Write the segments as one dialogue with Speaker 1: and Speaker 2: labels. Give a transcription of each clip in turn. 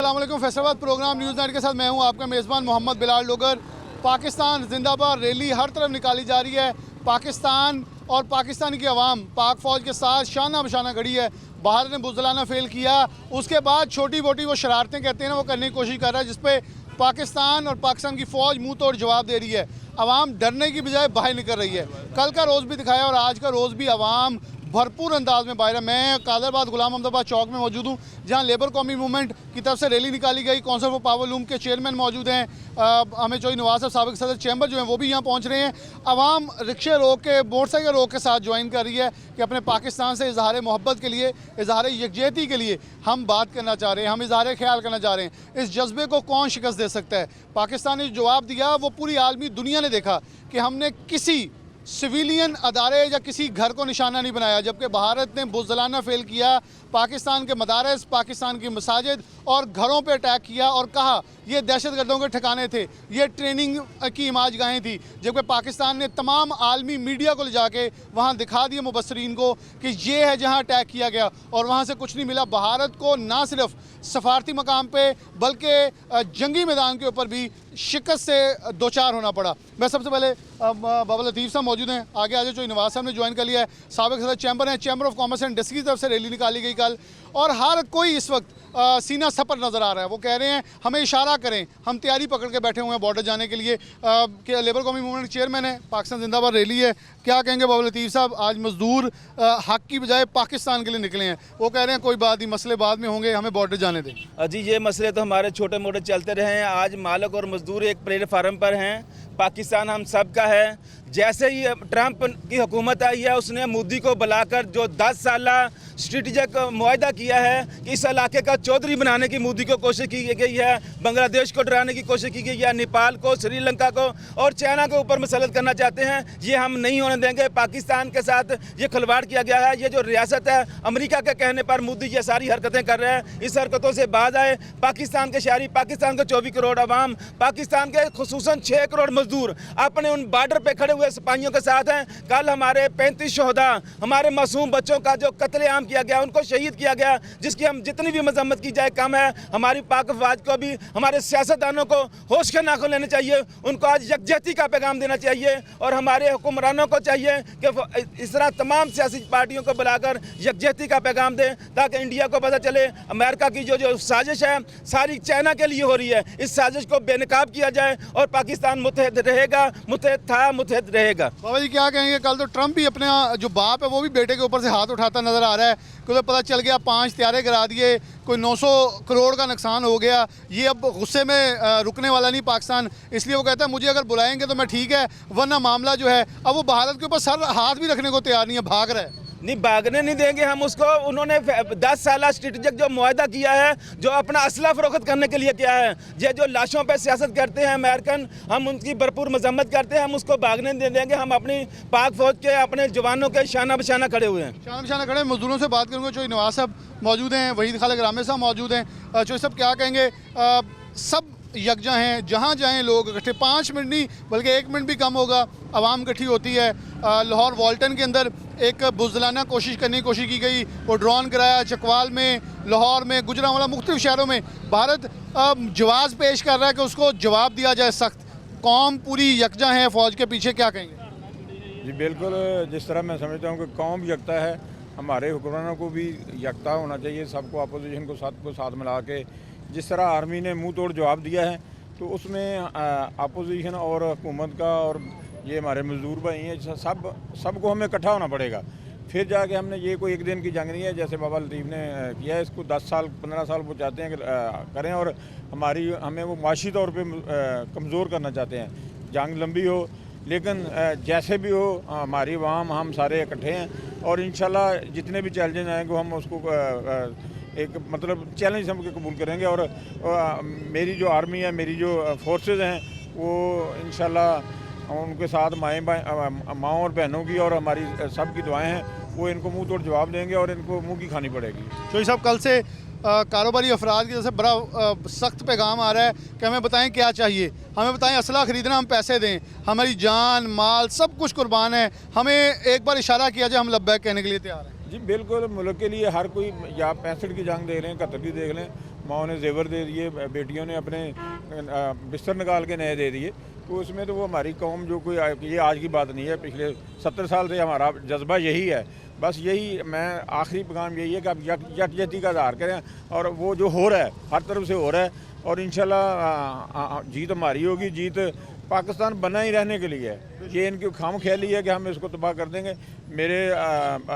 Speaker 1: अस्सलाम वालेकुम। Faisalabad programme news night के साथ मैं हूं आपका मेज़बान मोहम्मद बिलाल लोगर। पाकिस्तान जिंदाबाद रैली हर तरफ निकाली जा रही है। पाकिस्तान और पाकिस्तान की आवाम पाक फ़ौज के साथ शाना बशाना खड़ी है। भारत ने बुज़दिलाना फेल किया, उसके बाद छोटी मोटी वो शरारतें कहते हैं ना, वो करने की कोशिश कर रहा है, जिस पे पाकिस्तान और पाकिस्तान की फ़ौज मुँह तोड़ जवाब दे रही है। आवाम डरने की बजाय बाहर निकल रही है। कल का रोज़ भी दिखाया और आज का रोज़ भी आवाम भरपूर अंदाज में बाहर है। मैं कादराबाद गुलाम अहमदाबाद चौक में मौजूद हूँ, जहाँ लेबर कौमी मूवमेंट की तरफ से रैली निकाली गई। कौंसिल फॉर पावर लूम के चेयरमैन मौजूद हैं, हमें चोई नवाज साहब साबिक सदर चैम्बर जो हैं वो भी यहाँ पहुँच रहे हैं। आवाम रिक्शे रोक के, मोटरसाइकिल रोक के साथ ज्वाइन कर रही है कि अपने पाकिस्तान से इजहार मोहब्बत के लिए, इजहार यकजहती के लिए हम बात करना चाह रहे हैं, हम इजहार ख्याल करना चाह रहे हैं। इस जज्बे को कौन शिकस्त दे सकता है? पाकिस्तान ने जवाब दिया, वो पूरी आलमी दुनिया ने देखा कि हमने किसी सिविलियन अदारे या किसी घर को निशाना नहीं बनाया, जबकि भारत ने बुज़दिलाना फेल किया। पाकिस्तान के मदारस, पाकिस्तान की मसाजिद और घरों पे अटैक किया और कहा ये दहशतगर्दों के ठिकाने थे, ये ट्रेनिंग की इमाजगाहें थी। जबकि पाकिस्तान ने तमाम आलमी मीडिया को ले जाके वहाँ दिखा दिया मुबस्सरीन को कि ये है जहाँ अटैक किया गया, और वहाँ से कुछ नहीं मिला। भारत को ना सिर्फ सफारती मकाम पे बल्कि जंगी मैदान के ऊपर भी शिकस्त से दो चार होना पड़ा। मैं सबसे पहले बाबा लतीफ़ साहब मौजूद हैं, आगे आगे जो नवाज साहब ने ज्वाइन कर लिया है, साबिक सदर चैम्बर हैं, chamber of commerce and industry की तरफ से रैली निकाली गई कल, और हर कोई इस वक्त सीना सपर नज़र आ रहा है। वो कह रहे हैं हमें इशारा करें, हम तैयारी पकड़ के बैठे हुए हैं बॉर्डर जाने के लिए। कि लेबर कौमी मूवमेंट चेयरमैन है, पाकिस्तान जिंदाबाद रैली है, क्या कहेंगे बाबा लतीफ़ साहब? आज मजदूर हक की बजाय पाकिस्तान के लिए निकले हैं, वो कह रहे हैं कोई बात नहीं, मसले बाद में होंगे, हमें बॉर्डर जाने दें।
Speaker 2: जी, ये मसले तो हमारे छोटे मोटे चलते रहे हैं। आज मालिक और मजदूर एक प्लेटफार्म पर हैं। पाकिस्तान हम सब का है। जैसे ही ट्रंप की हुकूमत आई है, उसने मोदी को बुलाकर जो 10 साल स्ट्रेटेजिक मुआहदा किया है कि इस इलाके का चौधरी बनाने की मोदी को कोशिश की गई है, बांग्लादेश को डराने की कोशिश की गई है, नेपाल को, श्रीलंका को और चाइना के ऊपर मुसल्लत करना चाहते हैं। ये हम नहीं होने देंगे। पाकिस्तान के साथ ये खिलवाड़ किया गया है। ये जो रियासत है, अमेरिका के कहने पर मोदी ये सारी हरकतें कर रहे हैं। इस हरकतों से बाज आए। पाकिस्तान के शहरी, पाकिस्तान के 24 करोड़ अवाम, पाकिस्तान के खुसूसन 6 करोड़ मजदूर अपने उन बॉर्डर पे खड़े हुए सिपाहियों के साथ हैं। कल हमारे 35 शोहदा, हमारे मासूम बच्चों का जो कत्लेआम किया गया, उनको शहीद किया गया, जिसकी हम जितनी भी मजम्मत की जाए कम है। हमारी पाक फौज को भी, हमारे सियासतदानों को होश के नाखून लेने चाहिए। उनको आज यकजहती का पैगाम देना चाहिए, और हमारे हुक्मरानों को चाहिए कि इस तरह तमाम सियासी पार्टियों को बुलाकर यकजहती का पैगाम दें, ताकि इंडिया को पता चले अमेरिका की जो साजिश है सारी चाइना के लिए हो रही है। इस साजिश को बेनकाब किया जाए और पाकिस्तान मुत्तहद रहेगा, मुत्तहद था, मुत्तहद रहेगा।
Speaker 1: बाबा जी क्या कहेंगे? कल तो ट्रंप भी अपना जो बाप है वो भी बेटे के ऊपर से हाथ उठाता नजर आ रहा है, क्योंकि पता चल गया 5 त्यारे गिरा दिए, कोई 900 करोड़ का नुकसान हो गया। ये अब गुस्से में रुकने वाला नहीं पाकिस्तान, इसलिए वो कहता है मुझे अगर बुलाएंगे तो मैं ठीक है, वरना मामला जो है अब वो भारत के ऊपर सर हाथ भी रखने को तैयार नहीं है, भाग रहा है।
Speaker 2: नहीं, भागने नहीं देंगे हम उसको। उन्होंने 10 साल स्ट्रेटेजिक जो मुआहदा किया है, जो अपना असला फरोख्त करने के लिए किया है, ये जो लाशों पे सियासत करते हैं अमेरिकन, हम उनकी भरपूर मजम्मत करते हैं। हम उसको भागने नहीं देंगे। हम अपनी पाक फौज के, अपने जवानों के शाना बशाना खड़े हुए हैं।
Speaker 1: शाना बशाना खड़े। मजदूरों से बात करूँगा, जो नवाज साहब मौजूद हैं, वहीद खालिद रामे साहब मौजूद हैं। जो सब क्या कहेंगे? सब यकजा हैं, जहाँ जाएँ लोग इकट्ठे, 5 मिनट नहीं बल्कि 1 मिनट भी कम होगा, आवाम इकट्ठी होती है। लाहौर वाल्टन के अंदर एक बुज़दिलाना कोशिश करने की कोशिश की गई, वो ड्रोन कराया। चकवाल में, लाहौर में, गुजरांवाला, मुख्तलिफ शहरों में भारत जवाब पेश कर रहा है कि उसको जवाब दिया जाए सख्त। कौम पूरी यकजा है फ़ौज के पीछे, क्या कहेंगे?
Speaker 3: जी बिल्कुल, जिस तरह मैं समझता हूँ कि कौम यकता है, हमारे हुक्मरानों को भी यकता होना चाहिए। सबको, अपोजिशन को साथ मिला के, जिस तरह आर्मी ने मुंह तोड़ जवाब दिया है, तो उसमें अपोजिशन और हुकूमत का और ये हमारे मजदूर भाई हैं, सबको हमें इकट्ठा होना पड़ेगा। फिर जाके हमने, ये कोई एक दिन की जंग नहीं है जैसे बाबा लतीफ़ ने किया है, इसको 10 साल 15 साल वो चाहते हैं कि करें, और हमें वो माशी तौर पे कमज़ोर करना चाहते हैं। जंग लंबी हो, लेकिन जैसे भी हो, हमारी अवाम, हम सारे इकट्ठे हैं, और इंशाल्लाह जितने भी चैलेंज आएंगे हम उसको एक मतलब चैलेंज हम कबूल करेंगे। और मेरी जो आर्मी है, मेरी जो फोर्सेस हैं, वो इंशाल्लाह उनके साथ माँओं और बहनों की और हमारी सब की दुआएं हैं, वो इनको मुंह तोड़ जवाब देंगे और इनको मुंह की खानी पड़ेगी।
Speaker 1: चौधरी साहब, कल से कारोबारी अफराद की तरफ से बड़ा सख्त पैगाम आ रहा है कि हमें बताएं क्या चाहिए, हमें बताएं असला ख़रीदना, हम पैसे दें, हमारी जान माल सब कुछ कुर्बान है, हमें एक बार इशारा किया जाए, हम लब्बैक कहने के लिए तैयार हैं।
Speaker 3: जी बिल्कुल, मुल्क के लिए हर कोई, या 65 की जंग देख लें, 71 की देख लें, माओ ने जेवर दे दिए, बेटियों ने अपने बिस्तर निकाल के नए दे दिए। तो उसमें तो वो हमारी कौम जो कोई ये आज की बात नहीं है, पिछले 70 साल से हमारा जज्बा यही है। बस यही मैं आखिरी पैगाम यही है कि आप यकजहती का इज़हार करें, और वो जो हो रहा है हर तरफ से हो रहा है, और इंशाल्लाह जीत हमारी होगी। जीत पाकिस्तान बना ही रहने के लिए है। ये इनकी खाम ख्याली है कि हम इसको तबाह कर देंगे। मेरे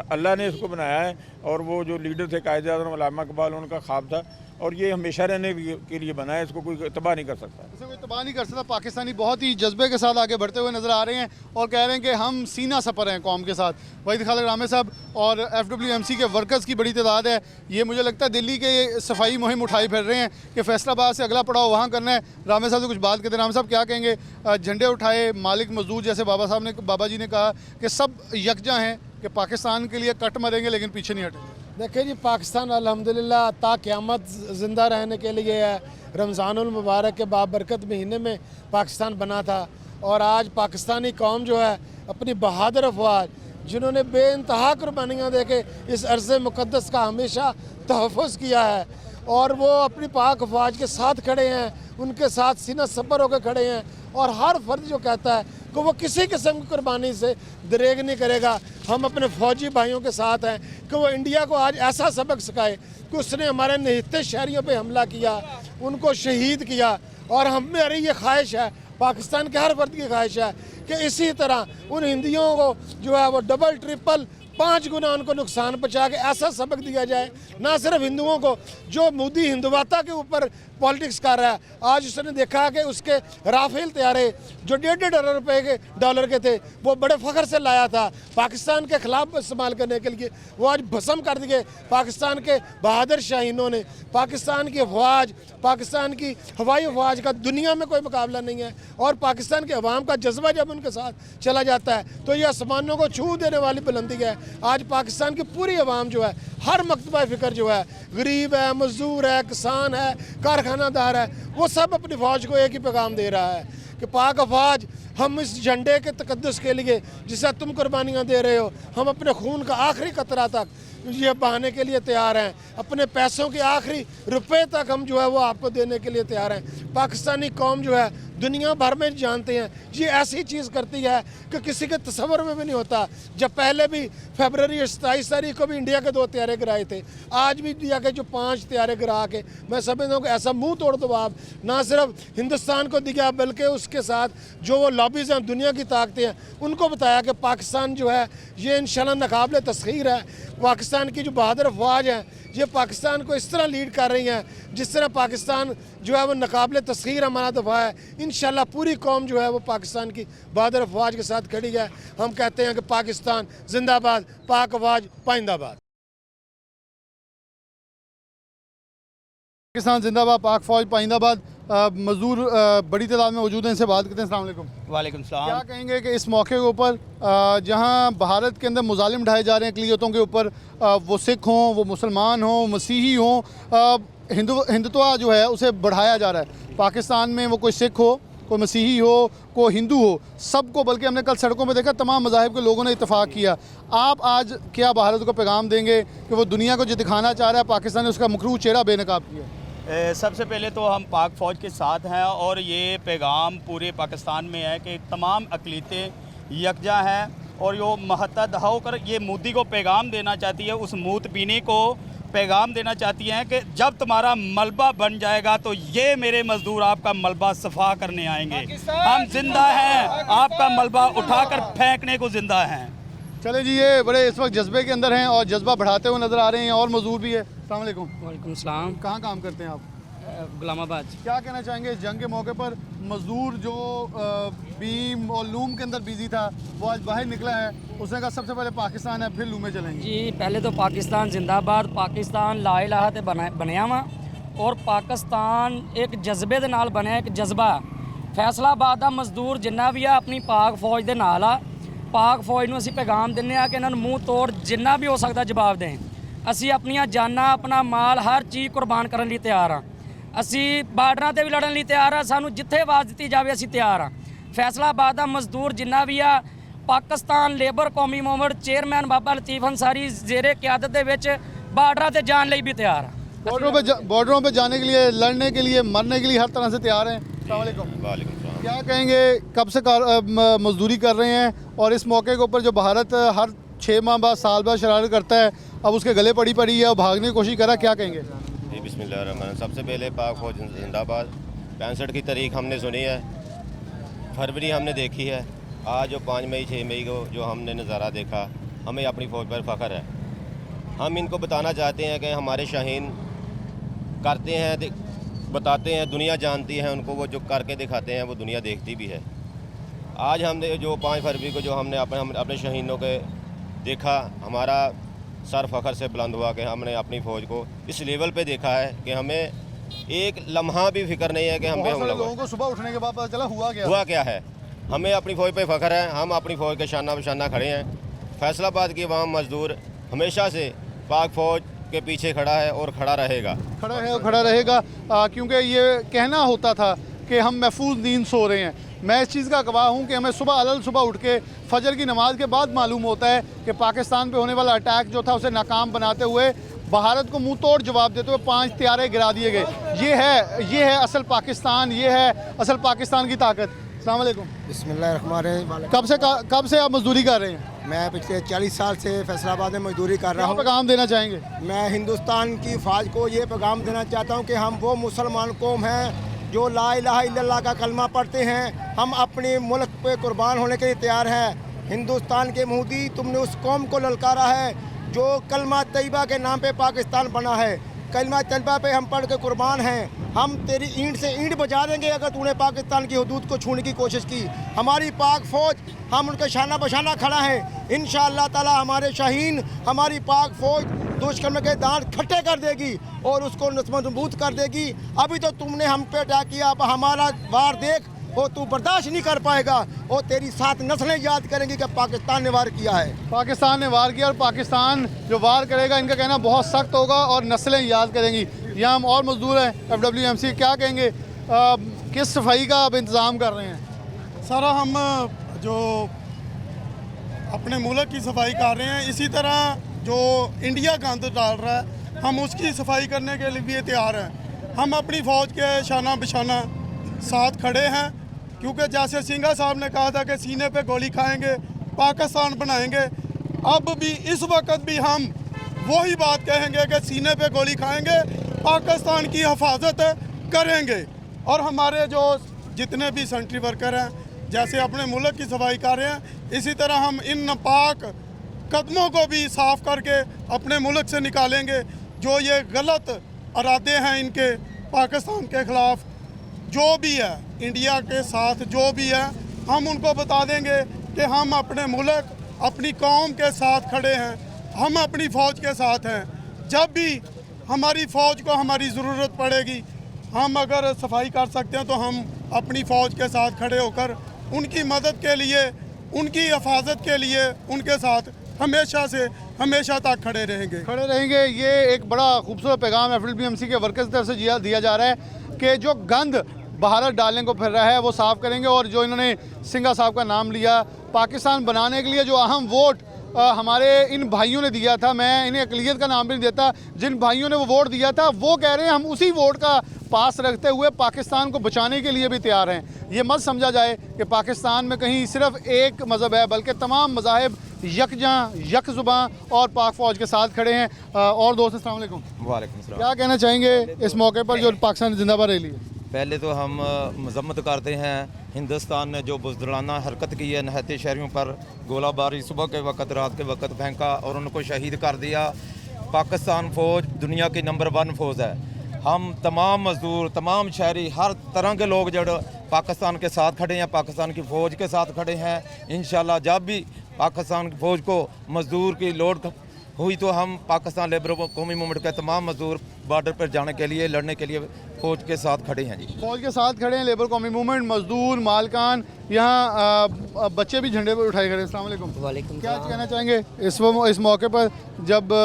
Speaker 3: अल्लाह ने इसको बनाया है, और वो जो लीडर थे कायद-ए-आज़म अल्लामा इकबाल, उनका ख्वाब था, और ये हमेशा रहने के लिए बना है। इसको कोई तबाह नहीं कर सकता।
Speaker 1: इसे कोई तबाह नहीं कर सकता। पाकिस्तानी बहुत ही जज्बे के साथ आगे बढ़ते हुए नज़र आ रहे हैं और कह रहे हैं कि हम सीना सपर हैं कौम के साथ। वहीद खालिद रामे साहब और FWMC के वर्कर्स की बड़ी तादाद है। ये मुझे लगता है दिल्ली के सफाई मुहिम उठाई फिर रहे हैं कि फैसलाबाद से अगला पड़ाव वहाँ करना है। रामे साहब से कुछ बात करते हैं। रामे साहब क्या कहेंगे? झंडे उठाए मालिक मजदूर, जैसे बाबा जी ने कहा कि सब यकजा हैं कि पाकिस्तान के लिए कट मरेंगे लेकिन पीछे नहीं हटेंगे।
Speaker 4: देखिए जी, पाकिस्तान अल्हम्दुलिल्लाह ता क़यामत ज़िंदा रहने के लिए है। रमज़ानुल मुबारक के बाबरकत महीने में पाकिस्तान बना था, और आज पाकिस्तानी कौम जो है अपनी बहादुर अफवाज, जिन्होंने बेइंतहा कुर्बानियाँ दे के इस अर्ज़ मुक़द्दस का हमेशा तहफ़्फ़ुज़ किया है, और वो अपनी पाक अफवाज के साथ खड़े हैं, उनके साथ सीना सपर होकर खड़े हैं। और हर फर्द जो कहता है कि वो किसी किस्म की कुर्बानी से दरेग नहीं करेगा, हम अपने फ़ौजी भाइयों के साथ हैं कि वो इंडिया को आज ऐसा सबक सिखाए कि उसने हमारे निहत्ते शहरियों पे हमला किया, उनको शहीद किया। और हमारी ये ख्वाहिश है, पाकिस्तान के हर फर्द की ख्वाहिश है कि इसी तरह उन हिंदियों को जो है वो डबल ट्रिपल 5 गुना उनको नुकसान पहुँचा के ऐसा सबक दिया जाए। ना सिर्फ हिंदुओं को, जो मोदी हिंदुवाता के ऊपर पॉलिटिक्स कर रहा है, आज उसने देखा कि उसके राफेल तैयारे जो 1.5 डॉलर के थे वो बड़े फ़ख्र से लाया था पाकिस्तान के ख़िलाफ़ इस्तेमाल करने के लिए, वो आज भस्म कर दिए। पाकिस्तान के बहादुर शाहीनों ने, पाकिस्तान की अफवाज, पाकिस्तान की हवाई अफवाज का दुनिया में कोई मुकाबला नहीं है। और पाकिस्तान के अवाम का जज्बा जब उनके साथ चला जाता है तो ये आसमानों को छू देने वाली बुलंदी है। आज पाकिस्तान की पूरी अवाम जो है, हर मकतबा फ़िक्र जो है, गरीब है, मजदूर है, किसान है, कारखानादार है, वो सब अपनी फ़ौज को एक ही पैगाम दे रहा है कि पाक अफवाज, हम इस झंडे के तकद्दुस के लिए जिसे तुम कुर्बानियाँ दे रहे हो, हम अपने खून का आखिरी कतरा तक ये बहाने के लिए तैयार हैं। अपने पैसों के आखिरी रुपए तक हम जो है वो आपको देने के लिए तैयार हैं। पाकिस्तानी कौम जो है दुनिया भर में जानते हैं, ये ऐसी चीज़ करती है कि किसी के तस्वर में भी नहीं होता। जब पहले भी फरवरी 27 तारीख को भी इंडिया के 2 तैयारे गिराए थे, आज भी इंडिया के जो 5 तैयारे गिरा के मैं समझता हूँ कि ऐसा मुंह तोड़ दबाव ना सिर्फ हिंदुस्तान को दिया, बल्कि उसके साथ जो वो लॉबीज़ हैं, दुनिया की ताकतें हैं, उनको बताया कि पाकिस्तान जो है ये इंशाल्लाह नाकाबिले तस्खीर है। पाकिस्तान की जो बहादुर अफवाज हैं, ये पाकिस्तान को इस तरह लीड कर रही हैं जिस तरह पाकिस्तान जो है वो नाकाबिले तस्खीर हमारा दफ़ा है। इंशाल्लाह पूरी कौम जो है वो पाकिस्तान की बहादुर अफवाज के साथ खड़ी है। हम कहते हैं कि पाकिस्तान जिंदाबाद, पाक अफवाज पाइंदाबाद।
Speaker 1: पाकिस्तान जिंदाबाद, पाक फौज पाइंदाबाद। मजदूर बड़ी तादाद में मौजूद हैं, इनसे बात करते हैं। अस्सलाम वालेकुम।
Speaker 5: वालेकुम सलाम।
Speaker 1: क्या कहेंगे कि इस मौके के ऊपर जहां भारत के अंदर मुजालिम ढाए जा रहे हैं अक़लियतों के ऊपर, वो सिख हों, वो मुसलमान हों, मसीही हों, हिंदुत्व जो है उसे बढ़ाया जा रहा है। पाकिस्तान में वो कोई सिख हो, कोई मसीही हो, कोई हिंदू हो, सबको, बल्कि हमने कल सड़कों में देखा तमाम मज़ाहिब के लोगों ने इत्तेफाक किया। आप आज क्या भारत को पैगाम देंगे कि वो दुनिया को जो दिखाना चाह रहा है पाकिस्तान ने उसका मुखरू चेहरा बेनकाब किया?
Speaker 5: सबसे पहले तो हम पाक फ़ौज के साथ हैं, और ये पैगाम पूरे पाकिस्तान में है कि तमाम अक़लियतें यकजा हैं, और यो महतद होकर ये मोदी को पैगाम देना चाहती है, उस मूत पीने को पैगाम देना चाहती हैं कि जब तुम्हारा मलबा बन जाएगा तो ये मेरे मज़दूर आपका मलबा सफ़ा करने आएंगे। हम जिंदा हैं, आपका मलबा उठाकर फेंकने को ज़िंदा हैं।
Speaker 1: चले जी, ये बड़े इस वक्त जज्बे के अंदर हैं और जज्बा बढ़ाते हुए नज़र आ रहे हैं। और मजदूर भी है। अस्सलाम वालेकुम।
Speaker 6: वालेकुम सलाम।
Speaker 1: कहाँ काम करते हैं आप?
Speaker 6: गुलामाबाद।
Speaker 1: क्या कहना चाहेंगे इस जंग के मौके पर? मजदूर जो बीम और लूम के अंदर बिजी था वो आज बाहर निकला है, उसने कहा सबसे पहले पाकिस्तान है, फिर लूमें चलेंगे।
Speaker 6: जी, पहले तो पाकिस्तान जिंदाबाद, पाकिस्तान ला इलाहा ते बनया वा, और पाकिस्तान एक जज्बे दे नाल बनया, एक जज्बा। फैसलाबाद दा मजदूर जिन्ना भी आ अपनी पाक फौज दे नाल आ। पाक फौज नूं असीं पैगाम दिंदे आ कि इन्हां नूं मूँह तोड़ जिन्ना भी हो सकदा जवाब दें। असीं अपनियां जानां, अपना माल, हर चीज़ कुर्बान करन लई तैयार हाँ। असी बार्डरां ते भी लड़न लई तैयार हाँ, सानू जिथे आवाज़ दित्ती जावे असी तैयार हाँ। फैसलाबाद दा मजदूर जिन्ना भी आ, पाकिस्तान लेबर कौमी मूवमेंट चेयरमैन बाबा लतीफ़ अंसारी जेरे क्यादत दे विच बार्डरां ते जान लई भी तैयार हाँ।
Speaker 1: बॉर्डरों पे जाने के लिए, लड़ने के लिए, मरने के लिए हर तरह से तैयार हैं। अस्सलाम वालेकुम।
Speaker 7: वालेकुम सलाम।
Speaker 1: क्या कहेंगे, कब से मजदूरी कर रहे हैं और इस मौके के ऊपर जो भारत हर 6 माह बाद, साल बाद शरारत करता है, अब उसके गले पड़ी है और भागने की कोशिश कर रहा है, क्या कहेंगे?
Speaker 7: जी बिस्मिल्लाह। सबसे पहले पाक फौज जिंदाबाद। 65 की तारीख हमने सुनी है, फरवरी हमने देखी है, आज जो 5 मई 6 मई को जो हमने नज़ारा देखा, हमें अपनी फ़ौज पर फ़ख्र है। हम इनको बताना चाहते हैं कि हमारे शाहीन करते हैं, बताते हैं, दुनिया जानती है उनको, वो जो करके दिखाते हैं वो दुनिया देखती भी है। आज हमने जो 5 फरवरी को जो हमने अपने शहीदों के देखा, हमारा सर फ़ख्र से बुलंद हुआ कि हमने अपनी फ़ौज को इस लेवल पे देखा है कि हमें एक लम्हा भी फिक्र नहीं है कि हम पे हमला
Speaker 1: लोगों को सुबह उठने के बाद पता चला
Speaker 7: हुआ क्या है। हमें अपनी फ़ौज पे फ़ख्र है, हम अपनी फ़ौज के शाना बशाना खड़े हैं। फैसलाबाद की अवाम मजदूर हमेशा से पाक फ़ौज के पीछे खड़ा है और खड़ा रहेगा, क्योंकि ये कहना होता था कि हम महफूज नींद सो रहे हैं। मैं इस चीज़ का गवाह हूँ कि हमें सुबह उठ के फजर की नमाज के बाद मालूम होता है कि पाकिस्तान पे होने वाला अटैक जो था उसे नाकाम बनाते हुए, भारत को मुंह तोड़ जवाब देते हुए 5 तैयारे गिरा दिए गए। ये है असल पाकिस्तान, ये है असल पाकिस्तान की ताकत। अस्सलाम वालेकुम।
Speaker 8: बिस्मिल्लाहिर्रहमानिर्रहीम।
Speaker 1: कब से आप मजदूरी कर रहे हैं?
Speaker 8: मैं पिछले 40 साल से फैसलाबाद में मजदूरी कर रहा
Speaker 1: क्या
Speaker 8: हूँ।
Speaker 1: पैगाम देना चाहेंगे?
Speaker 8: मैं हिंदुस्तान की फ़ौज को ये पैगाम देना चाहता हूँ कि हम वो मुसलमान कौम हैं जो ला इलाहा इल्लल्लाह का कलमा पढ़ते हैं। हम अपने मुल्क पे कुर्बान होने के लिए तैयार हैं। हिंदुस्तान के मोदी, तुमने उस कौम को ललकारा है जो कलमा तैयबा के नाम पे पाकिस्तान बना है। कलमा तैयबा पे हम पढ़ के कुर्बान हैं। हम तेरी ईंट से ईंट बजा देंगे अगर तूने पाकिस्तान की हदूद को छूने की कोशिश की। हमारी पाक फ़ौज, हम उनके शाना बशाना खड़ा है। इंशाअल्लाह ताला हमारे शाहीन, हमारी पाक फ़ौज दुश्मन के दांत खट्टे कर देगी और उसको मजबूत कर देगी। अभी तो तुमने हम पे अटैक किया, अब हमारा वार देख, वो तू बर्दाश्त नहीं कर पाएगा और तेरी 7 नस्लें याद करेंगी कि पाकिस्तान ने वार किया है।
Speaker 1: पाकिस्तान ने वार किया और पाकिस्तान जो वार करेगा, इनका कहना बहुत सख्त होगा और नस्लें याद करेंगी। यहाँ हम और मजदूर हैं FWMC, क्या कहेंगे, किस सफाई का आप इंतज़ाम कर रहे हैं?
Speaker 9: सारा हम जो अपने मुल्क की सफाई कर रहे हैं, इसी तरह जो इंडिया गंद डाल रहा है हम उसकी सफाई करने के लिए भी तैयार हैं। हम अपनी फ़ौज के शाना बिशाना साथ खड़े हैं, क्योंकि जैसे सिंघा साहब ने कहा था कि सीने पे गोली खाएंगे पाकिस्तान बनाएंगे, अब भी इस वक्त भी हम वही बात कहेंगे कि सीने पे गोली खाएंगे, पाकिस्तान की हिफाजत करेंगे। और हमारे जो जितने भी सेंट्री वर्कर हैं, जैसे अपने मुल्क की सफाई कर रहे हैं, इसी तरह हम इन नापाक कदमों को भी साफ़ करके अपने मुल्क से निकालेंगे। जो ये गलत इरादे हैं इनके पाकिस्तान के ख़िलाफ़, जो भी है इंडिया के साथ जो भी है, हम उनको बता देंगे कि हम अपने मुल्क, अपनी कौम के साथ खड़े हैं, हम अपनी फ़ौज के साथ हैं। जब भी हमारी फ़ौज को हमारी ज़रूरत पड़ेगी, हम अगर सफाई कर सकते हैं तो हम अपनी फ़ौज के साथ खड़े होकर उनकी मदद के लिए, उनकी हिफाजत के लिए उनके साथ हमेशा तक खड़े रहेंगे।
Speaker 1: ये एक बड़ा खूबसूरत पैगाम FWMC के वर्कर्स की तरफ से दिया जा रहा है कि जो गंद भारत डालने को फिर रहा है वो साफ़ करेंगे। और जो इन्होंने सिंघा साहब का नाम लिया, पाकिस्तान बनाने के लिए जो अहम वोट हमारे इन भाइयों ने दिया था, मैं इन्हें अक़लियत का नाम भी नहीं देता, जिन भाइयों ने वो वोट दिया था, वो कह रहे हैं हम उसी वोट का पास रखते हुए पाकिस्तान को बचाने के लिए भी तैयार हैं। ये मत समझा जाए कि पाकिस्तान में कहीं सिर्फ एक मज़हब है, बल्कि तमाम मज़ाहिब यक ज़ुबान और पाक फ़ौज के साथ खड़े हैं। और दोस्त, अस्सलाम वालेकुम।
Speaker 10: वालेकुम सलाम।
Speaker 1: क्या कहना चाहेंगे इस मौके पर जो पाकिस्तान जिंदाबाद रैली है?
Speaker 10: पहले तो हम मजम्मत करते हैं हिंदुस्तान ने जो बुज़दिलाना हरकत की है, नहते शहरियों पर गोलाबारी सुबह के वक्त, रात के वक्त फेंका और उनको शहीद कर दिया। पाकिस्तान फ़ौज दुनिया की नंबर 1 फ़ौज है। हम तमाम मज़दूर, तमाम शहरी, हर तरह के लोग जो पाकिस्तान के साथ खड़े हैं, पाकिस्तान की फ़ौज के साथ खड़े हैं। इंशाल्लाह जब भी पाकिस्तान की फ़ौज को मज़दूर की लोड हुई तो हम पाकिस्तान लेबर कौमी मूवमेंट के तमाम मज़दूर बॉर्डर पर जाने के लिए, लड़ने के लिए फ़ौज के साथ खड़े हैं। जी, फ़ौज
Speaker 1: के साथ खड़े हैं लेबर कौमी मूवमेंट, मज़दूर, मालकान, यहाँ बच्चे भी झंडे पर उठाए खड़े। अस्सलाम वालेकुम।
Speaker 6: वालेकुम।
Speaker 1: क्या कहना चाहेंगे इस मौके पर जब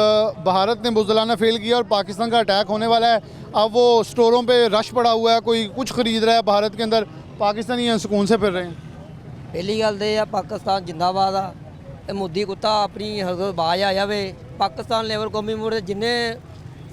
Speaker 1: भारत ने बुज़दिलाना फेल किया और पाकिस्तान का अटैक होने वाला है, अब वो स्टोरों पर रश पड़ा हुआ है, कोई कुछ ख़रीद रहा है भारत के अंदर, पाकिस्तानी यहाँ सुकून से फिर रहे हैं?
Speaker 11: पहली गल तो यह पाकिस्तान जिंदाबाद आ। मोदी कुत्ता अपनी बाज आ जाए। पाकिस्तान लेबर कौमी मूवमेंट जिन्हें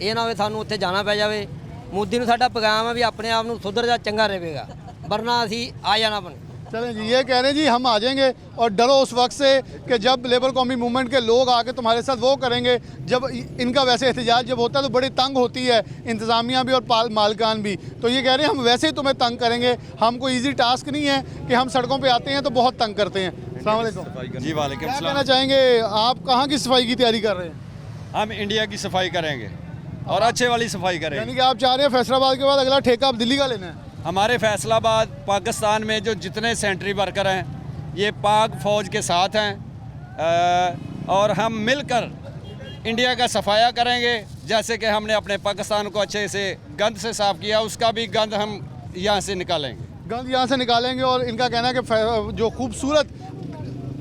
Speaker 11: ਇਹ ਨਾ ਹੋਵੇ ਸਾਨੂੰ ਉੱਥੇ ਜਾਣਾ ਪੈ ਜਾਵੇ। ਮੋਦੀ ਨੂੰ ਸਾਡਾ ਪੈगाम है भी अपने आप ਨੂੰ ਸੁਧਰ ਜਾ, ਚੰਗਾ ਰਹੇਗਾ, वरना ਅਸੀਂ आ जाना बन।
Speaker 1: चलें जी, ये कह रहे हैं जी हम आ जाएंगे और डरो उस वक्त से कि जब लेबर कौमी मूवमेंट के लोग आके तुम्हारे साथ वो करेंगे। जब इनका वैसे एहतजाज जब होता है तो बड़ी तंग होती है इंतज़ामिया भी और मालकान भी। तो ये कह रहे हैं हम वैसे ही तुम्हें तंग करेंगे, हम कोई ईजी टास्क नहीं है कि हम सड़कों पर आते हैं तो बहुत तंग करते हैं। अस्सलाम वालेकुम
Speaker 12: जी वालेकुम
Speaker 1: क्या
Speaker 12: सलाम।
Speaker 1: कहना चाहेंगे, आप कहाँ की सफाई की तैयारी कर रहे हैं?
Speaker 12: हम इंडिया की सफाई करेंगे और अच्छे वाली सफाई करेंगे।
Speaker 1: यानी कि आप चाह रहे हैं फैसलाबाद के बाद अगला ठेका आप दिल्ली का लेना है?
Speaker 12: हमारे फैसलाबाद पाकिस्तान में जो जितने सेंट्री वर्कर हैं ये पाक फ़ौज के साथ हैं और हम मिलकर इंडिया का सफाया करेंगे। जैसे कि हमने अपने पाकिस्तान को अच्छे से गंद से साफ़ किया, उसका भी गंद हम यहाँ से निकालेंगे।
Speaker 1: गंद यहाँ से निकालेंगे और इनका कहना है कि जो खूबसूरत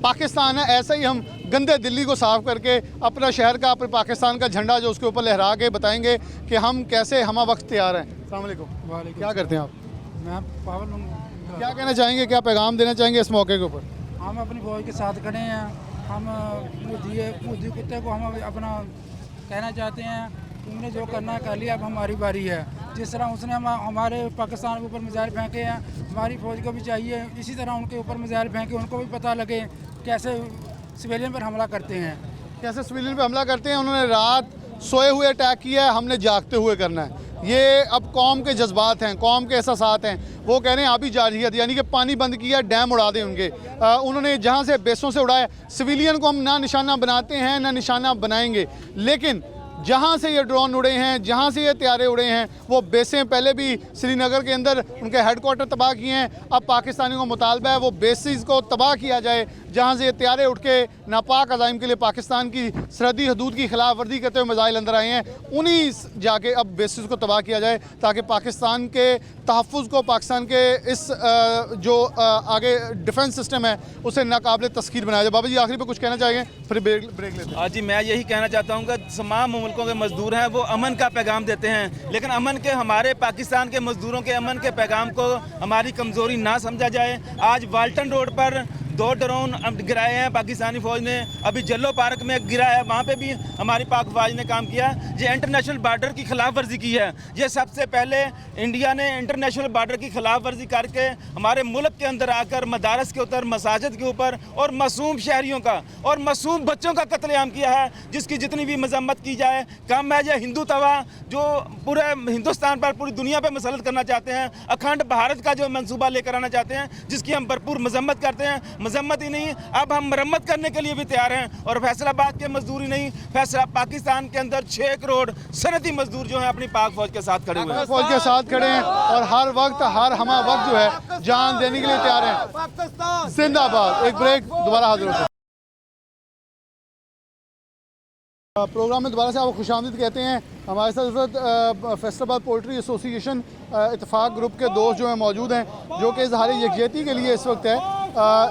Speaker 1: पाकिस्तान है ऐसा ही हम गंदे दिल्ली को साफ़ करके अपना शहर का, अपने पाकिस्तान का झंडा जो उसके ऊपर लहरा के बताएंगे कि हम कैसे हमा वक्त तैयार हैं। अस्सलाम वालेकुम। क्या करते हैं आप?
Speaker 13: मैं पावर
Speaker 1: क्या कहना चाहेंगे, क्या पैगाम देना चाहेंगे इस मौके के ऊपर?
Speaker 13: हम अपनी फौज के साथ खड़े हैं। हम मोदी कुत्ते को हम अपना कहना चाहते हैं तुमने जो करना है कर लिया, अब हमारी बारी है। जिस तरह उसने हमारे पाकिस्तान के ऊपर मिसाइल फेंके हैं, हमारी फ़ौज को भी चाहिए इसी तरह उनके ऊपर मिसाइल फेंके, उनको भी पता लगे कैसे सिविलियन पर हमला करते हैं।
Speaker 1: कैसे सिविलियन पे हमला करते हैं। उन्होंने रात सोए हुए अटैक किया है, हमने जागते हुए करना है। ये अब कौम के जज्बात हैं, कौम के एहसासात हैं। वो कह रहे हैं अभी जारहियत, यानी कि पानी बंद किया, डैम उड़ा दें उनके। उन्होंने जहाँ से बेसों से उड़ाया, सिविलियन को हम ना निशाना बनाते हैं ना निशाना बनाएंगे, लेकिन जहाँ से ये ड्रोन उड़े हैं, जहाँ से ये त्यारे उड़े हैं, वो बेसें पहले भी श्रीनगर के अंदर उनके हेडक्वार्टर तबाह किए हैं। अब पाकिस्तानियों का मुतालबा है वो बेसिस को तबाह किया जाए जहाँ से ये त्यारे उठ के नापाक अज़ाइम के लिए पाकिस्तान की सरहदी हदूद की खिलाफ वर्जी करते हुए मिसाइल अंदर आए हैं, उन्हीं जाके अब बेसिस को तबाह किया जाए ताकि पाकिस्तान के तहफ़्फ़ुज़ को, पाकिस्तान के इस जो आगे डिफेंस सिस्टम है उसे नाकाबिल तस्खीर बनाया जाए। बाबा जी आखिरी पे कुछ कहना चाहेंगे, फिर ब्रेक लेते हैं।
Speaker 2: आज जी मैं यही कहना चाहता हूँ कि तमाम मुल्कों के मजदूर हैं वो अमन का पैगाम देते हैं, लेकिन अमन के, हमारे पाकिस्तान के मजदूरों के अमन के पैगाम को हमारी कमज़ोरी ना समझा जाए। आज वाल्टन रोड पर 2 ड्रोन गिराए हैं पाकिस्तानी फ़ौज ने, अभी जल्लो पार्क में गिरा है, वहाँ पे भी हमारी पाक फ़ौज ने काम किया। ये इंटरनेशनल बार्डर की खिलाफ वर्जी की है। ये सबसे पहले इंडिया ने इंटरनेशनल बार्डर की खिलाफ वर्जी करके हमारे मुल्क के अंदर आकर मदारस के ऊपर, मसाजिद के ऊपर और मासूम शहरियों का और मासूम बच्चों का कत्लेआम किया है, जिसकी जितनी भी मजम्मत की जाए कम है। ये हिंदू तवा जो पूरे हिंदुस्तान पर, पूरी दुनिया पर मसलत करना चाहते हैं, अखंड भारत का जो मंसूबा लेकर आना चाहते हैं, जिसकी हम भरपूर मजम्मत करते हैं। मजम्मत ही नहीं, अब हम मरम्मत करने के लिए भी तैयार हैं। और फैसलाबाद के मजदूरी नहीं, फैसला पाकिस्तान के अंदर 6 करोड़ सनती मजदूर जो हैं अपनी पाक फौज के साथ खड़े हुए हैं,
Speaker 1: फौज के साथ खड़े हैं और हर वक्त, हर हमा वक्त जो है जान देने के लिए तैयार हैं। जिंदाबाद। एक ब्रेक, दोबारा हाजिर होते हैं। प्रोग्राम में दोबारा से आपको खुशामदीद कहते हैं। हमारे साथ इस वक्त फैसलाबाद पोल्ट्री एसोसिएशन इत्तेफाक ग्रुप के दोस्त जो हैं मौजूद हैं, जो कि इजहार यकजहती के लिए इस वक्त है,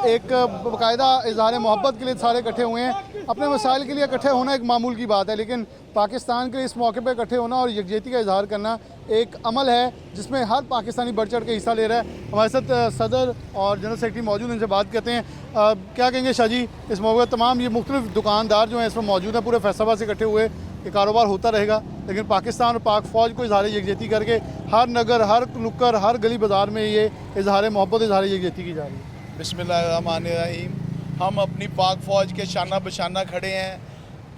Speaker 1: एक बाकायदा इजहार मोहब्बत के लिए सारे इकट्ठे हुए हैं। अपने मसाइल के लिए इकट्ठे होना एक मामूल की बात है, लेकिन पाकिस्तान के इस मौके पर इकट्ठे होना और यकजहती का इजहार करना एक अमल है जिसमें हर पाकिस्तानी बढ़ चढ़ के हिस्सा ले रहा है। हमारे साथ सदर और जनरल सेक्रेटरी मौजूद हैं, इनसे बात करते हैं। क्या कहेंगे शाह जी, इस मौके पर तमाम ये मुख्तलिफ दुकानदार जो हैं इसमें मौजूद हैं, पूरे फैसलाबाद से इकट्ठे हुए, ये कारोबार होता रहेगा, लेकिन पाकिस्तान और पाक फ़ौज को इजहार यकजहती करके हर नगर, हर नुक्कड़, हर गली बाज़ार में ये इजहार मोहब्बत, इजहार यकजहती की जा रही है।
Speaker 14: बिस्मिल्लाहिर्रहमानिर्रहीम। हम अपनी पाक फ़ौज के शाना बशाना खड़े हैं।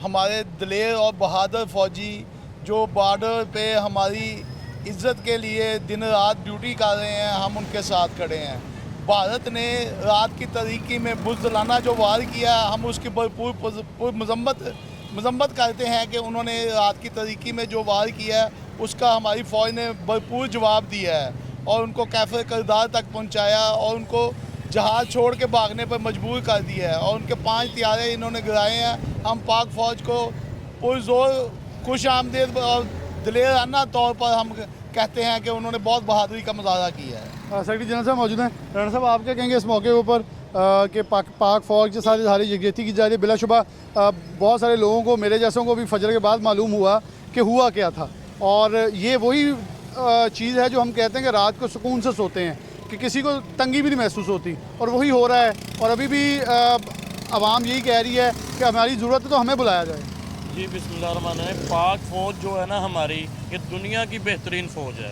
Speaker 14: हमारे दिलेर और बहादुर फ़ौजी जो बॉर्डर पे हमारी इज़्ज़त के लिए दिन रात ड्यूटी कर रहे हैं, हम उनके साथ खड़े हैं। भारत ने रात की तरीकी में बुज़दिलाना जो वार किया, हम उसकी भरपूर मजम्मत करते हैं कि उन्होंने रात की तरीकी में जो वार किया है उसका हमारी फ़ौज ने भरपूर जवाब दिया है और उनको कैफ़े किरदार तक पहुँचाया और उनको जहाज़ छोड़ के भागने पर मजबूर कर दिया है और उनके 5 त्यारे इन्होंने गिराए हैं। हम पाक फ़ौज को पुरज़ोर खुश आमदीद और दिलेराना तौर पर हम कहते हैं कि उन्होंने बहुत बहादुरी का मुजाहरा किया है।
Speaker 1: सेक्रेटरी जनरल साहब मौजूद हैं। राणा साहब, आप क्या कहेंगे इस मौके के ऊपर कि पाक फ़ौज के साथ इजहार यकजहती की जा रही है? बिलाशुबा बहुत सारे लोगों को, मेरे जैसों को भी फजर के बाद मालूम हुआ कि हुआ क्या था, और ये वही चीज़ है जो हम कहते हैं कि रात को सुकून से सोते हैं, कि किसी को तंगी भी नहीं महसूस होती, और वही हो रहा है। और अभी भी आवाम यही कह रही है कि हमारी ज़रूरत है तो हमें बुलाया जाए।
Speaker 15: जी बिस्मिल्लाहिर्रहमानिर्रहीम। पाक फ़ौज जो है ना हमारी, ये दुनिया की बेहतरीन फ़ौज है।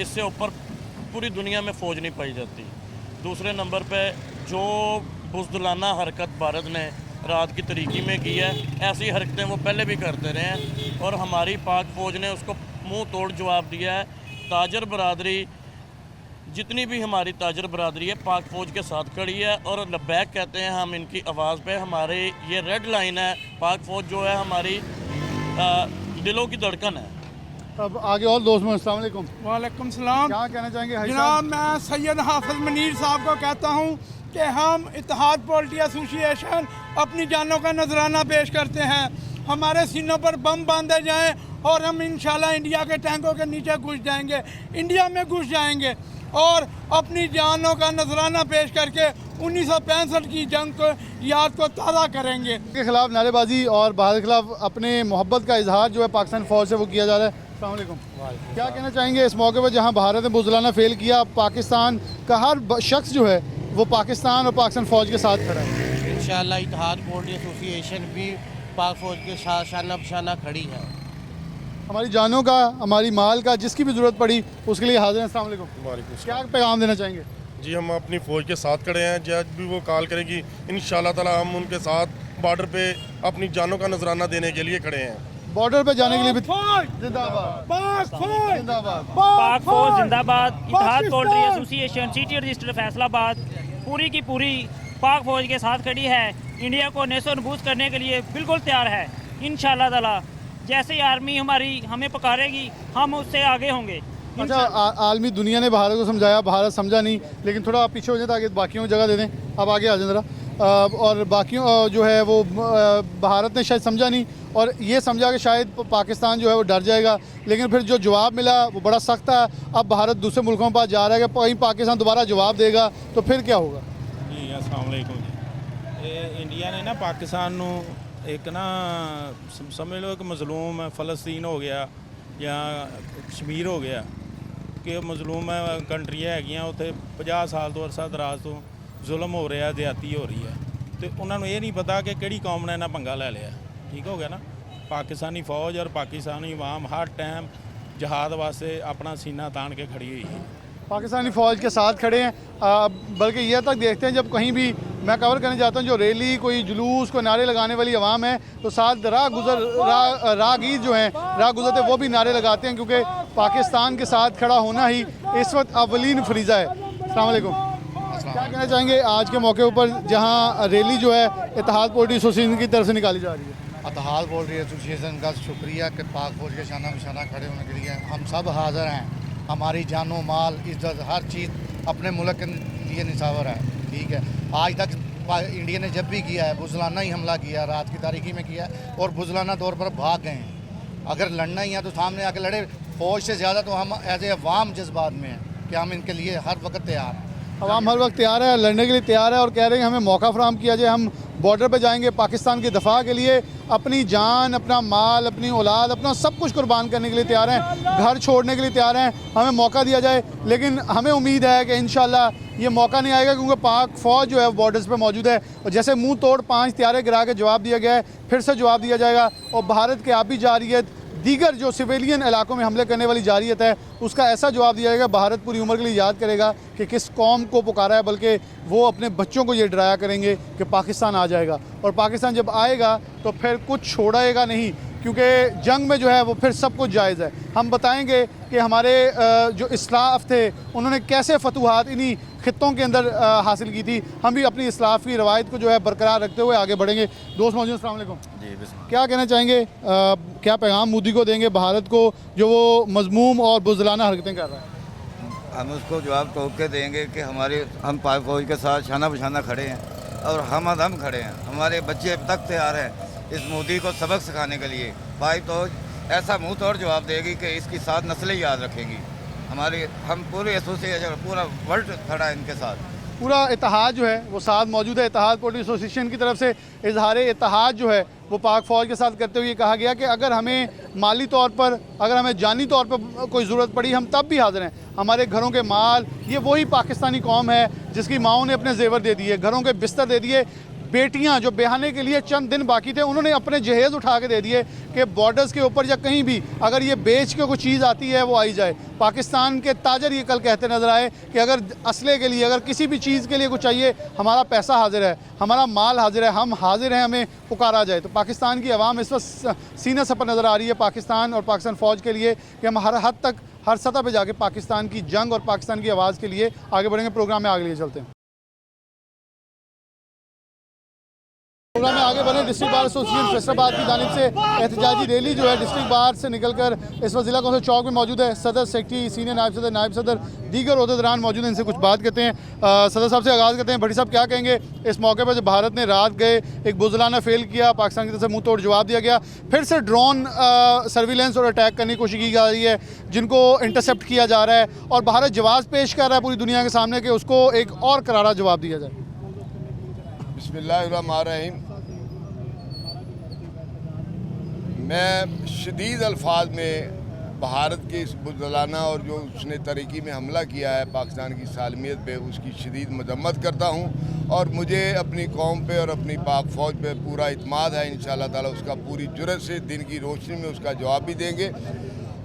Speaker 15: इससे ऊपर पूरी दुनिया में फ़ौज नहीं पाई जाती। दूसरे नंबर पे जो बुज़दिलाना हरकत भारत ने रात की तरीकी में की है, ऐसी हरकतें वो पहले भी करते रहे हैं और हमारी पाक फ़ौज ने उसको मुंह तोड़ जवाब दिया है। ताजर बरादरी, जितनी भी हमारी ताजर बरादरी है, पाक फ़ौज के साथ खड़ी है और लब्बैक कहते हैं हम इनकी आवाज़ पे। हमारे ये रेड लाइन है, पाक फ़ौज जो है हमारी दिलों की धड़कन है।
Speaker 1: अब आगे और दोस्त में अस्सलाम वालेकुम।
Speaker 9: वालेकुम सलाम।
Speaker 1: क्या कहना चाहेंगे हाजी
Speaker 9: जनाब,
Speaker 1: साहब?
Speaker 9: मैं सैयद हाफिज मनीर साहब को कहता हूँ कि हम इत्तेहाद पोल्ट्री एसोसिएशन अपनी जानों का नजराना पेश करते हैं। हमारे सीनों पर बम बांधे जाएं और हम इंशाल्लाह इंडिया के टैंकों के नीचे घुस जाएंगे, इंडिया में घुस जाएंगे और अपनी जानों का नजराना पेश करके 1965 की जंग को याद को ताज़ा करेंगे।
Speaker 1: के खिलाफ नारेबाजी और भारत के खिलाफ अपने मोहब्बत का इजहार जो है पाकिस्तान फ़ौज से वो किया जा रहा है। अस्सलाम वालेकुम। क्या कहना चाहेंगे इस मौके पर जहां भारत ने बुज़दिलाना फेल किया, पाकिस्तान का हर शख्स जो है वो पाकिस्तान और पाकिस्तान फ़ौज के साथ खड़ा है?
Speaker 16: इंशाअल्लाह इत्तेहाद पोल्ट्री एसोसिएशन भी पाक फ़ौज के साथ शाना बशाना खड़ी है।
Speaker 1: हमारी जानों का, हमारी माल का, जिसकी भी ज़रूरत पड़ी उसके लिए हाजिर हैं। अस्सलाम वालेकुम। क्या पैगाम देना चाहेंगे?
Speaker 17: जी हम अपनी फ़ौज के साथ खड़े हैं। जब भी वो कॉल करेगी इंशाअल्लाह ताला हम उनके साथ बॉर्डर पे अपनी जानों का नजराना देने के लिए खड़े हैं।
Speaker 1: बॉर्डर पे जाने के लिए भी जिंदाबाद,
Speaker 18: पाक फौज जिंदाबाद। इत्तेहाद poultry association city register Faisalabad पूरी की पूरी पाक फौज के साथ खड़ी है। इंडिया को नेस्तो नबूज करने के लिए बिल्कुल तैयार है। इंशाअल्लाह ताला जैसे ही आर्मी हमारी हमें पुकारेगी हम उससे आगे होंगे।
Speaker 1: अच्छा, आलमी दुनिया ने भारत को समझाया, भारत समझा नहीं, लेकिन थोड़ा आप पीछे हो जाए ताकि बाकियों को जगह दे दें। अब आगे आ जाए ज़रा। और बाकियों जो है वो भारत ने शायद समझा नहीं और ये समझा कि शायद पाकिस्तान जो है वो डर जाएगा, लेकिन फिर जो जवाब मिला वो बड़ा सख्त है। अब भारत दूसरे मुल्कों के पास जा रहा है कि कहीं पाकिस्तान दोबारा जवाब देगा तो फिर क्या होगा?
Speaker 19: जी अस्सलाम वालेकुम जी। इंडिया ने ना पाकिस्तान ਨੂੰ एक ना समझ लो कि मजलूम फ़लस्तीन हो गया या कश्मीर हो गया कि मजलूम कंट्री हैगियां उत्थे 50 साल तो अरसा दराज तो जुल्म हो रहा, ज़्यादती हो रही है, तो उन्होंने ये नहीं पता कि किहड़ी कौम ने इन्ना पंगा ले लिया। ठीक हो गया ना। पाकिस्तानी फ़ौज और पाकिस्तानी अवाम हर टाइम जहाद वास्ते अपना सीना तान के खड़ी हुई है।
Speaker 1: पाकिस्तानी फ़ौज के साथ खड़े हैं। बल्कि यह तक देखते हैं जब कहीं भी मैं कवर करने जाता हूं, जो रैली, कोई जुलूस, कोई नारे लगाने वाली आवाम है, तो साथ राहगीर जो हैं, राह गुजरते वो भी नारे लगाते हैं, क्योंकि पाकिस्तान के साथ खड़ा होना ही इस वक्त अवलीन फरीज़ा है। अस्सलाम वालेकुम। क्या कहना चाहेंगे आज के मौके पर जहाँ रैली जो है इत्तेहाद पोल्ट्री एसोसिएशन की तरफ से निकाली जा रही है?
Speaker 20: इत्तेहाद पोल्ट्री एसोसिएशन का शुक्रिया कि पाक फौज के शाना बशाना खड़े होने के लिए हम सब हाज़िर हैं। हमारी जानो माल, इज्जत, हर चीज़ अपने मुल्क के लिए निछावर है। ठीक है, आज तक इंडिया ने जब भी किया है बुज़दिलाना ही हमला किया, रात की तारीकी में किया और बुज़दिलाना तौर पर भाग गए हैं। अगर लड़ना ही है तो सामने आके लड़े। फ़ौज से ज़्यादा तो हम एज ए अवाम जज्बात में हैं कि हम इनके लिए हर वक्त तैयार हैं।
Speaker 1: अवाम हर वक्त तैयार है, लड़ने के लिए तैयार है और कह रहे हैं हमें मौका फराहम किया जाए, हम बॉर्डर पे जाएंगे, पाकिस्तान के दफा के लिए अपनी जान, अपना माल, अपनी औलाद, अपना सब कुछ कुर्बान करने के लिए तैयार हैं, घर छोड़ने के लिए तैयार हैं। हमें मौका दिया जाए, लेकिन हमें उम्मीद है कि इंशाल्लाह ये मौका नहीं आएगा, क्योंकि पाक फ़ौज जो है बॉर्डर्स पे मौजूद है और जैसे मुंह तोड़ 5 त्यारे गिरा के जवाब दिया गया है, फिर से जवाब दिया जाएगा। और भारत के आबी जारियत, दीगर जो सिविलियन इलाकों में हमले करने वाली जारियत है, उसका ऐसा जवाब दिया जाएगा। भारत पूरी उम्र के लिए याद करेगा कि किस कौम को पुकारा है, बल्कि वो अपने बच्चों को ये डराया करेंगे कि पाकिस्तान आ जाएगा। और पाकिस्तान जब आएगा तो फिर कुछ छोड़ेगा नहीं, क्योंकि जंग में जो है वो फिर सब कुछ जायज़ है। हम बताएंगे कि हमारे जो इस्लाफ थे उन्होंने कैसे फतूहात इन्हीं खित्तों के अंदर हासिल की थी। हम भी अपनी इस्लाफ की रवायत को जो है बरकरार रखते हुए आगे बढ़ेंगे। दोस्त मौजूद, अस्सलाम वालेकुम।
Speaker 21: जी बिस्मिल्लाह।
Speaker 1: क्या कहना चाहेंगे, क्या पैगाम मोदी को देंगे भारत को जो वो मजमूम और बुज़दिलाना हरकतें कर रहा है?
Speaker 21: हम उसको जवाब टोक के देंगे कि हम पाक फौज के साथ शाना बशाना खड़े हैं और हम अदम खड़े हैं। हमारे बच्चे अब तक तैयार हैं इस मोदी को सबक सिखाने के लिए। पाक फौज ऐसा मुंह तोड़ जवाब देगी कि इसकी साथ नस्लें याद रखेंगी। हम पूरे एसोसिएशन, पूरा वर्ल्ड खड़ा है इनके साथ।
Speaker 1: पूरा इत्तेहाद जो है वो साथ मौजूद है। इत्तेहाद पोल्ट्री एसोसिएशन की तरफ से इजहार इत्तेहाद जो है वो पाक फ़ौज के साथ करते हुए कहा गया कि अगर हमें माली तौर पर, अगर हमें जानी तौर पर कोई ज़रूरत पड़ी, हम तब भी हाज़िर हैं। हमारे घरों के माल, ये वही पाकिस्तानी कौम है जिसकी माओं ने अपने जेवर दे दिए, घरों के बिस्तर दे दिए, बेटियां जो ब्याहने के लिए चंद दिन बाकी थे, उन्होंने अपने जहेज़ उठा के दे दिए कि बॉर्डर्स के ऊपर या कहीं भी अगर ये बेच के कोई चीज़ आती है वो आई जाए। पाकिस्तान के ताजर ये कल कहते नजर आए कि अगर असले के लिए, अगर किसी भी चीज़ के लिए कुछ चाहिए, हमारा पैसा हाजिर है, हमारा माल हाजिर है, हम हाजिर हैं, हमें पुकारा जाए। तो पाकिस्तान की आवाम इस वक्त सीना सपर नज़र आ रही है पाकिस्तान और पाकिस्तान फ़ौज के लिए कि हम हर हद तक, हर सतह पर जाके पाकिस्तान की जंग और पाकिस्तान की आवाज़ के लिए आगे बढ़ेंगे। प्रोग्राम में आगे लिए चलते हैं। प्रोग्राम में आगे बढ़े। डिस्ट्रिक्ट बार एसोसिएशन फैसलाबाद की जानिब से एहतजाजी रैली जो है डिस्ट्रिक्ट बार से निकलकर इस वक्त जिला कौंसिल चौक में मौजूद है। सदर, सेक्रेटरी, सीनियर नायब सदर, दीगर ओहदेदारान मौजूद हैं, इनसे कुछ बात करते हैं। सदर साहब से आगाज़ करते हैं। भट्टी साहब, क्या कहेंगे इस मौके पर जब भारत ने रात गए एक बुज़दिलाना फेल किया, पाकिस्तान की तरफ से मुँह तोड़ जवाब दिया गया, फिर से ड्रोन सर्विलेंस और अटैक करने की कोशिश की जा रही है जिनको इंटरसेप्ट किया जा रहा है और भारत जवाब पेश कर रहा है पूरी दुनिया के सामने कि उसको एक और करारा जवाब दिया जाए।
Speaker 3: बिस्मिल्लाहिर्रहमानिर्रहीम। मैं शदीद अल्फाज में भारत के इस बुज़दिलाना और जो उसने तरीक़ी में हमला किया है पाकिस्तान की सालमियत पे, उसकी शदीद मजम्मत करता हूँ और मुझे अपनी कौम पे और अपनी पाक फ़ौज पे पूरा इत्मीनान है। इंशाअल्लाह ताला उसका पूरी जुर्रत से दिन की रोशनी में उसका जवाब भी देंगे।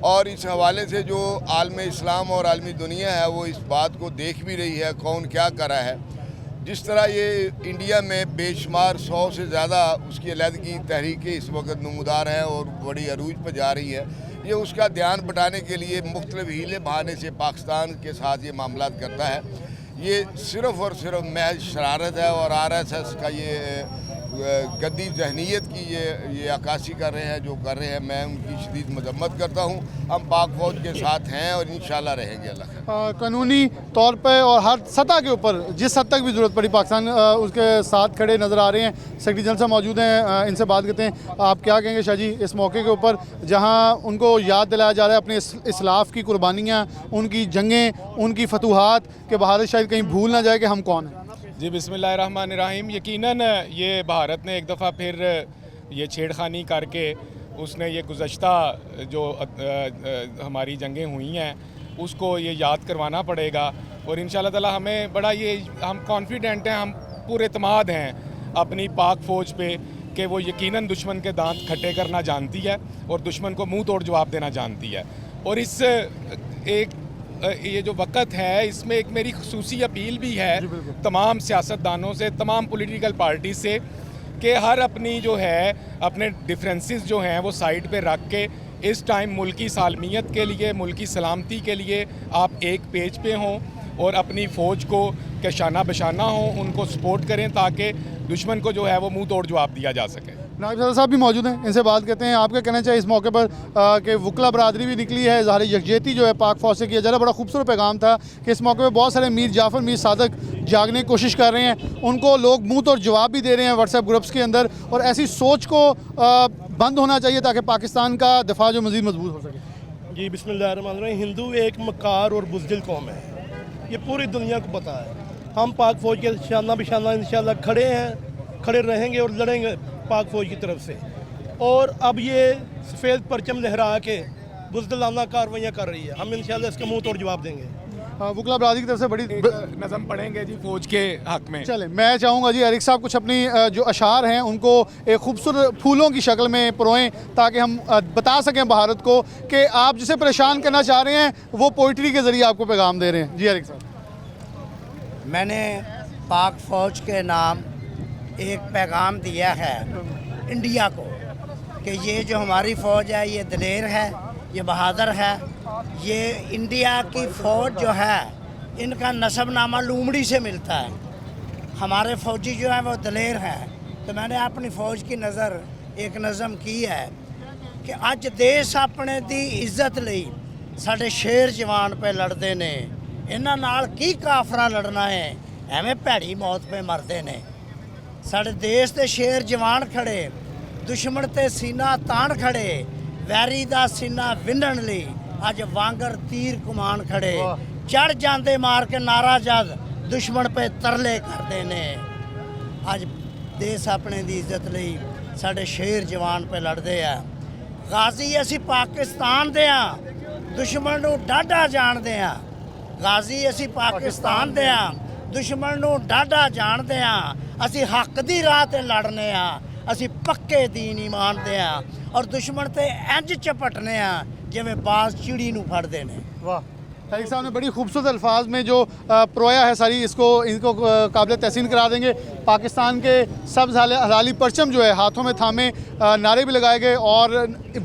Speaker 3: और इस हवाले से जो आलम इस्लाम और आलमी दुनिया है वो इस बात को देख भी रही है कौन क्या कर रहा है। जिस तरह ये इंडिया में बेशुमार 100 से ज़्यादा उसकी अलहदगी तहरीकें इस वक्त नमूदार हैं और बड़ी अरूज पर जा रही है, ये उसका ध्यान बटाने के लिए मुख्तलिफ हीले बहाने से पाकिस्तान के साथ ये मामला करता है। ये सिर्फ़ और सिर्फ महज शरारत है और RSS का ये गद्दी जहनीत की ये अक्कासी कर रहे हैं जो कर रहे हैं। मैं उनकी शदीद मजम्मत करता हूँ। हम पाक फ़ौज के साथ हैं और इंशाअल्लाह रहेंगे। अल्लाह
Speaker 1: कानूनी तौर पे और हर सतह के ऊपर जिस हद तक भी ज़रूरत पड़ी पाकिस्तान उसके साथ खड़े नज़र आ रहे हैं। सेक्रेटरी जनरल साहब मौजूद हैं, इनसे बात करते हैं। आप क्या कहेंगे शाह जी इस मौके के ऊपर जहाँ उनको याद दिलाया जा रहा है अपने इस्लाफ की कुर्बानियाँ, उनकी जंगें, उनकी फतूहात के भारत शायद कहीं भूल ना जाए कि हम कौन हैं।
Speaker 22: जी बिस्मिल्लाहिर्रहमानिर्रहीम। यकीनन ये भारत ने एक दफ़ा फिर ये छेड़खानी करके उसने ये गुज़श्ता जो हमारी जंगें हुई हैं उसको ये याद करवाना पड़ेगा और इंशाअल्लाह ताला हमें बड़ा ये हम कॉन्फिडेंट हैं, हम पूरे एतमाद हैं अपनी पाक फ़ौज पे कि वो यकीनन दुश्मन के दांत खट्टे करना जानती है और दुश्मन को मुंह तोड़ जवाब देना जानती है। और इस ये जो वक़्त है इसमें एक मेरी खुसूसी अपील भी है तमाम सियासतदानों से, तमाम पॉलिटिकल पार्टी से कि हर अपनी जो है अपने डिफरेंसेस जो हैं वो साइड पे रख के इस टाइम मुल्की सालमियत के लिए, मुल्की सलामती के लिए आप एक पेज पे हों और अपनी फ़ौज को के शाना बशाना हो, उनको सपोर्ट करें ताकि दुश्मन को जो है वो मुंह तोड़ जवाब दिया जा सके।
Speaker 1: नायब सदर साहब भी मौजूद हैं, इनसे बात करते हैं। आपका कहना चाहिए इस मौके पर कि वकला बरादरी भी निकली है, इज़हार यकजहती जो है पाक फ़ौज से किया जा रहा है। बड़ा खूबसूरत पैगाम था कि इस मौके पर बहुत सारे मीर जाफ़र, मीर सादक जागने की कोशिश कर रहे हैं, उनको लोग मुँह तोड़ जवाब भी दे रहे हैं व्हाट्सएप ग्रुप्स के अंदर। और ऐसी सोच को बंद होना चाहिए ताकि पाकिस्तान का दिफा जो मज़ीद मजबूत हो सके।
Speaker 23: जी बिस्मिल्लाहिर्रहमानिर्रहीम। हिंदू एक मक्कार और बुज़दिल कौम है, ये पूरी दुनिया को पता है। हम पाक फ़ौज के शाना बिशाना इंशाअल्लाह खड़े हैं, खड़े रहेंगे और लड़ेंगे पाक फ़ौज की तरफ से। और अब ये सफ़ेद परचम लहरा के बुज़दिलाना कार्रवाइयाँ कर रही है, हम इंशाअल्लाह इसका मुंह तोड़ जवाब देंगे।
Speaker 1: वकला बरादरी की तरफ से बड़ी
Speaker 22: नज़म पढ़ेंगे जी फ़ौज के हक़ में।
Speaker 1: चले, मैं चाहूँगा जी एरिक साहब कुछ अपनी जो अशार हैं उनको एक खूबसूरत फूलों की शक्ल में परोएं ताकि हम बता सकें भारत को कि आप जिसे परेशान करना चाह रहे हैं वो पोइट्री के ज़रिए आपको पैगाम दे रहे हैं। जी एरिक साहब।
Speaker 24: मैंने पाक फ़ौज के नाम एक पैगाम दिया है इंडिया को कि ये जो हमारी फ़ौज है ये दलेर है, ये बहादुर है। ये इंडिया की फ़ौज जो है इनका नसबनामा लूमड़ी से मिलता है। हमारे फ़ौजी जो हैं वो दलेर हैं। तो मैंने अपनी फ़ौज की नज़र एक नज़म की है कि अज देश अपने दी इज्जत लई साडे शेर जवान पे लड़ते ने, इन्हां नाल की काफरा लड़ना है, एवें भैड़ी मौत पे मरते ने। साडे देश दे शेर जवान खड़े, दुश्मन ते सीना तान खड़े, वैरी दा सीना विंधण लई अज वांगर तीर कमान खड़े, चढ़ जाते मार के नारा जद दुश्मन पे तरले करते ने। अज देश अपने दी इज्जत लई साडे शेर जवान पे लड़ते हैं। गाजी असी पाकिस्तान दे हां, दुश्मन नूं डाढा जानते हैं। गाजी असी पाकिस्तान दे हां, ਦੁਸ਼ਮਣ ਨੂੰ ਡਾਢਾ ਜਾਣਦੇ ਹਾਂ, ਅਸੀਂ ਹੱਕ ਦੀ ਰਾਹ ਤੇ ਲੜਨੇ ਆ, ਅਸੀਂ ਪੱਕੇ ਦੀਨ ਈਮਾਨ ਦੇ ਆ ਔਰ ਦੁਸ਼ਮਣ ਤੇ ਇੰਜ ਚਪਟਨੇ ਆ ਜਿਵੇਂ ਬਾਜ਼ चिड़ी ਨੂੰ फड़ते हैं।
Speaker 1: वाह, तारिक साहब ने बड़ी खूबसूरत अल्फाज में जो प्रोया है सारी इनको काबिल तहसीन करा देंगे। पाकिस्तान के सब्ज़ हलाली परचम जो है हाथों में थामे नारे भी लगाए गए और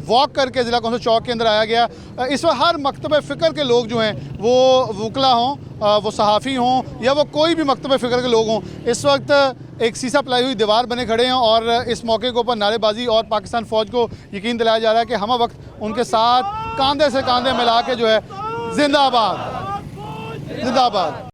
Speaker 1: वॉक करके ज़िला कौंसिल चौक के अंदर आया गया। इस वक्त हर मकतब फ़िक्र के लोग जो हैं वो वकला हों, वो सहाफ़ी हों या वो कोई भी मकतब फ़िक्र के लोग हों, इस वक्त एक शीशा पिलाई हुई दीवार बने खड़े हैं और इस मौके के ऊपर नारेबाजी और पाकिस्तान फ़ौज को यकीन दिलाया जा रहा है कि हम वक्त उनके साथ कंधे से कंधे मिला के जो है जिंदाबाद जिंदाबाद।